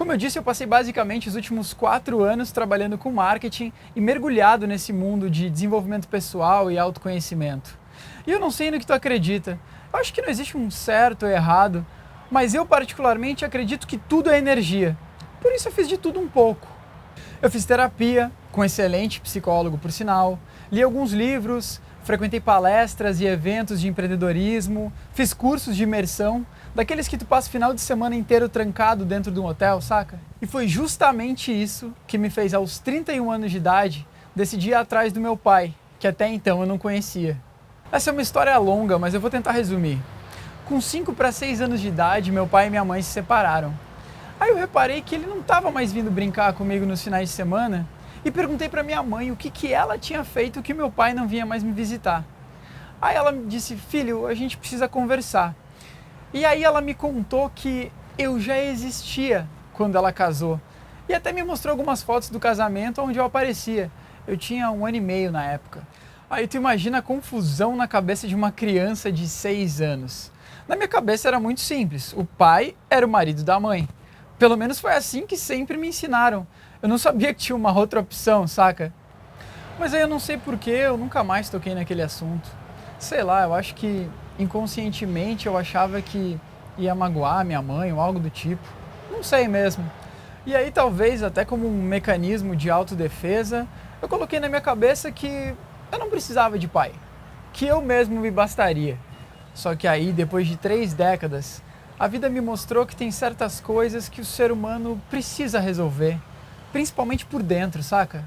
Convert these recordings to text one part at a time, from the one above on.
Como eu disse, eu passei basicamente os últimos 4 anos trabalhando com marketing e mergulhado nesse mundo de desenvolvimento pessoal e autoconhecimento. E eu não sei no que tu acredita. Eu acho que não existe um certo ou errado, mas eu particularmente acredito que tudo é energia. Por isso eu fiz de tudo um pouco. Eu fiz terapia, com um excelente psicólogo por sinal, li alguns livros, frequentei palestras e eventos de empreendedorismo, fiz cursos de imersão, daqueles que tu passa o final de semana inteiro trancado dentro de um hotel, saca? E foi justamente isso que me fez, aos 31 anos de idade, decidir ir atrás do meu pai, que até então eu não conhecia. Essa é uma história longa, mas eu vou tentar resumir. Com 5 para 6 anos de idade, meu pai e minha mãe se separaram. Aí eu reparei que ele não estava mais vindo brincar comigo nos finais de semana e perguntei para minha mãe o que ela tinha feito que meu pai não vinha mais me visitar. Aí ela me disse: filho, a gente precisa conversar. E aí ela me contou que eu já existia quando ela casou. E até me mostrou algumas fotos do casamento onde eu aparecia. Eu tinha 1 ano e meio na época. Aí tu imagina a confusão na cabeça de uma criança de 6 anos. Na minha cabeça era muito simples. O pai era o marido da mãe. Pelo menos foi assim que sempre me ensinaram. Eu não sabia que tinha uma outra opção, saca? Mas aí eu não sei porquê, eu nunca mais toquei naquele assunto. Sei lá, eu acho que inconscientemente eu achava que ia magoar minha mãe ou algo do tipo. Não sei mesmo. E aí talvez até como um mecanismo de autodefesa, eu coloquei na minha cabeça que eu não precisava de pai. Que eu mesmo me bastaria. Só que aí, depois de 3 décadas, a vida me mostrou que tem certas coisas que o ser humano precisa resolver. Principalmente por dentro, saca?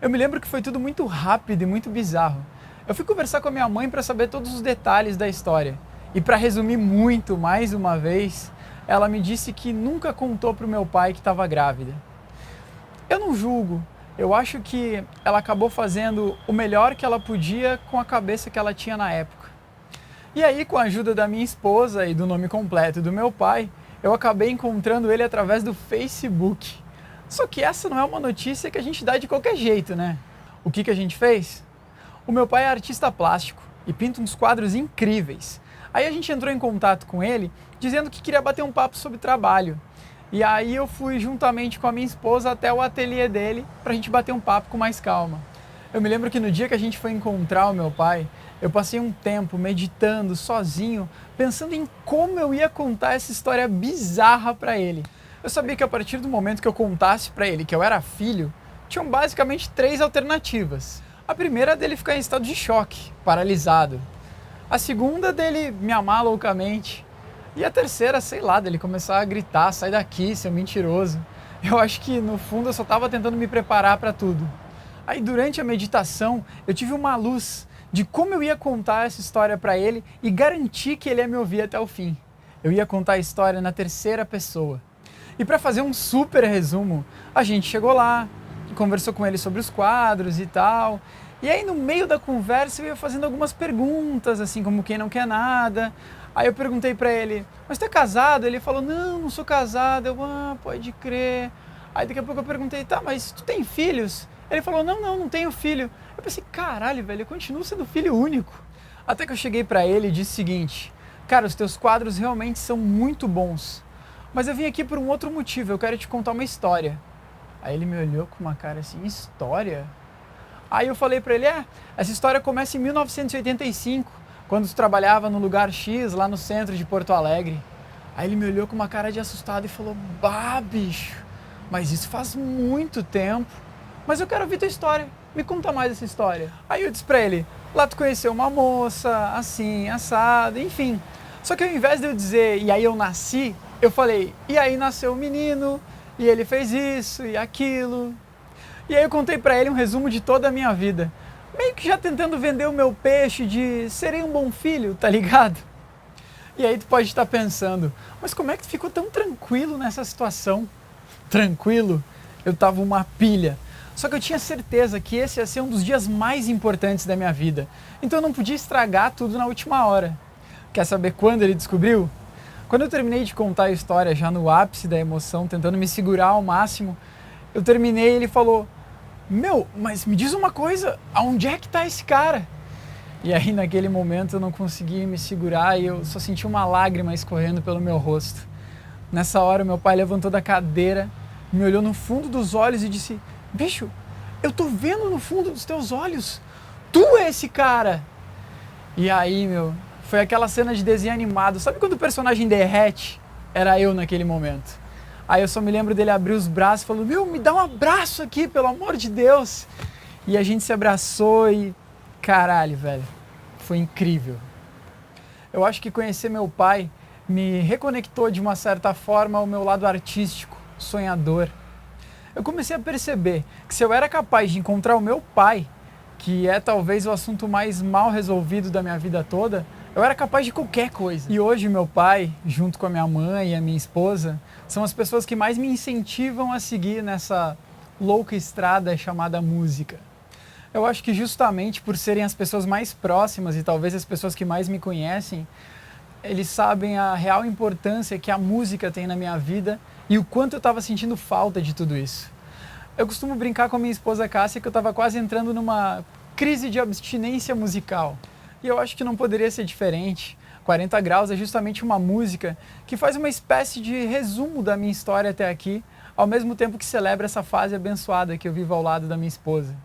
Eu me lembro que foi tudo muito rápido e muito bizarro. Eu fui conversar com a minha mãe para saber todos os detalhes da história. E para resumir muito, mais uma vez, ela me disse que nunca contou para o meu pai que estava grávida. Eu não julgo. Eu acho que ela acabou fazendo o melhor que ela podia com a cabeça que ela tinha na época. E aí, com a ajuda da minha esposa e do nome completo do meu pai, eu acabei encontrando ele através do Facebook. Só que essa não é uma notícia que a gente dá de qualquer jeito, né? O que a gente fez? O meu pai é artista plástico e pinta uns quadros incríveis. Aí a gente entrou em contato com ele, dizendo que queria bater um papo sobre trabalho. E aí eu fui juntamente com a minha esposa até o ateliê dele pra gente bater um papo com mais calma. Eu me lembro que no dia que a gente foi encontrar o meu pai, eu passei um tempo meditando sozinho, pensando em como eu ia contar essa história bizarra pra ele. Eu sabia que a partir do momento que eu contasse pra ele que eu era filho, tinham basicamente 3 alternativas. A primeira dele ficar em estado de choque, paralisado. A segunda dele me amar loucamente. E a terceira, sei lá, dele começar a gritar: sai daqui, seu mentiroso. Eu acho que no fundo eu só estava tentando me preparar para tudo. Aí durante a meditação eu tive uma luz de como eu ia contar essa história para ele e garantir que ele ia me ouvir até o fim. Eu ia contar a história na 3ª pessoa. E para fazer um super resumo, a gente chegou lá, conversou com ele sobre os quadros e tal. E aí no meio da conversa eu ia fazendo algumas perguntas, assim como quem não quer nada. Aí eu perguntei pra ele: mas tu é casado? Ele falou: não sou casado. Eu: pode crer. Aí daqui a pouco eu perguntei: tá, mas tu tem filhos? Ele falou: não tenho filho. Eu pensei: caralho, velho, eu continuo sendo filho único. Até que eu cheguei pra ele e disse o seguinte: cara, os teus quadros realmente são muito bons, mas eu vim aqui por um outro motivo, eu quero te contar uma história. Aí ele me olhou com uma cara assim: história? Aí eu falei pra ele: essa história começa em 1985, quando tu trabalhava no lugar X, lá no centro de Porto Alegre. Aí ele me olhou com uma cara de assustado e falou: bah, bicho, mas isso faz muito tempo. Mas eu quero ouvir tua história, me conta mais essa história. Aí eu disse pra ele: lá tu conheceu uma moça, assim, assado, enfim. Só que ao invés de eu dizer e aí eu nasci, eu falei: e aí nasceu o menino, e ele fez isso e aquilo. E aí eu contei pra ele um resumo de toda a minha vida, meio que já tentando vender o meu peixe de serei um bom filho, tá ligado? E aí tu pode estar pensando: mas como é que tu ficou tão tranquilo nessa situação? Tranquilo? Eu tava uma pilha. Só que eu tinha certeza que esse ia ser um dos dias mais importantes da minha vida. Então eu não podia estragar tudo na última hora. Quer saber quando ele descobriu? Quando eu terminei de contar a história, já no ápice da emoção, tentando me segurar ao máximo, eu terminei e ele falou: meu, mas me diz uma coisa, aonde é que tá esse cara? E aí naquele momento eu não consegui me segurar e eu só senti uma lágrima escorrendo pelo meu rosto. Nessa hora, meu pai levantou da cadeira, me olhou no fundo dos olhos e disse: bicho, eu tô vendo no fundo dos teus olhos, tu é esse cara. E aí, foi aquela cena de desenho animado, sabe quando o personagem derrete? Era eu naquele momento. Aí eu só me lembro dele abrir os braços e falou: me dá um abraço aqui, pelo amor de Deus. E a gente se abraçou e, caralho, velho, foi incrível. Eu acho que conhecer meu pai me reconectou de uma certa forma ao meu lado artístico, sonhador. Eu comecei a perceber que se eu era capaz de encontrar o meu pai, que é talvez o assunto mais mal resolvido da minha vida toda, eu era capaz de qualquer coisa. E hoje meu pai, junto com a minha mãe e a minha esposa, são as pessoas que mais me incentivam a seguir nessa louca estrada chamada música. Eu acho que justamente por serem as pessoas mais próximas e talvez as pessoas que mais me conhecem, eles sabem a real importância que a música tem na minha vida e o quanto eu estava sentindo falta de tudo isso. Eu costumo brincar com a minha esposa Cássia que eu estava quase entrando numa crise de abstinência musical. E eu acho que não poderia ser diferente. 40 Graus é justamente uma música que faz uma espécie de resumo da minha história até aqui, ao mesmo tempo que celebra essa fase abençoada que eu vivo ao lado da minha esposa.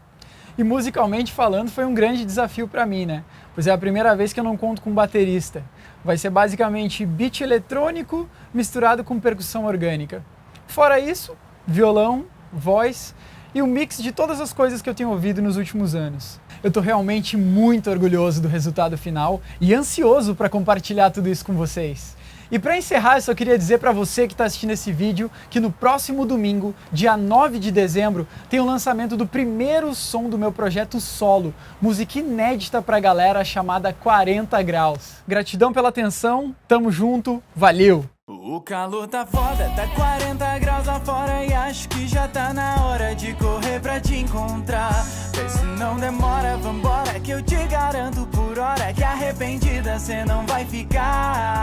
E musicalmente falando, foi um grande desafio para mim, né? Pois é a primeira vez que eu não conto com um baterista. Vai ser basicamente beat eletrônico misturado com percussão orgânica. Fora isso, violão, voz e um mix de todas as coisas que eu tenho ouvido nos últimos anos. Eu tô realmente muito orgulhoso do resultado final e ansioso para compartilhar tudo isso com vocês. E para encerrar, eu só queria dizer para você que está assistindo esse vídeo que no próximo domingo, dia 9 de dezembro, tem o lançamento do primeiro som do meu projeto solo, música inédita pra galera chamada 40 Graus. Gratidão pela atenção, tamo junto, valeu! O calor tá foda, tá 40 graus lá fora e acho que já tá na hora de correr pra te encontrar. Vê se não demora, vambora que eu te garanto por hora que arrependida cê não vai ficar.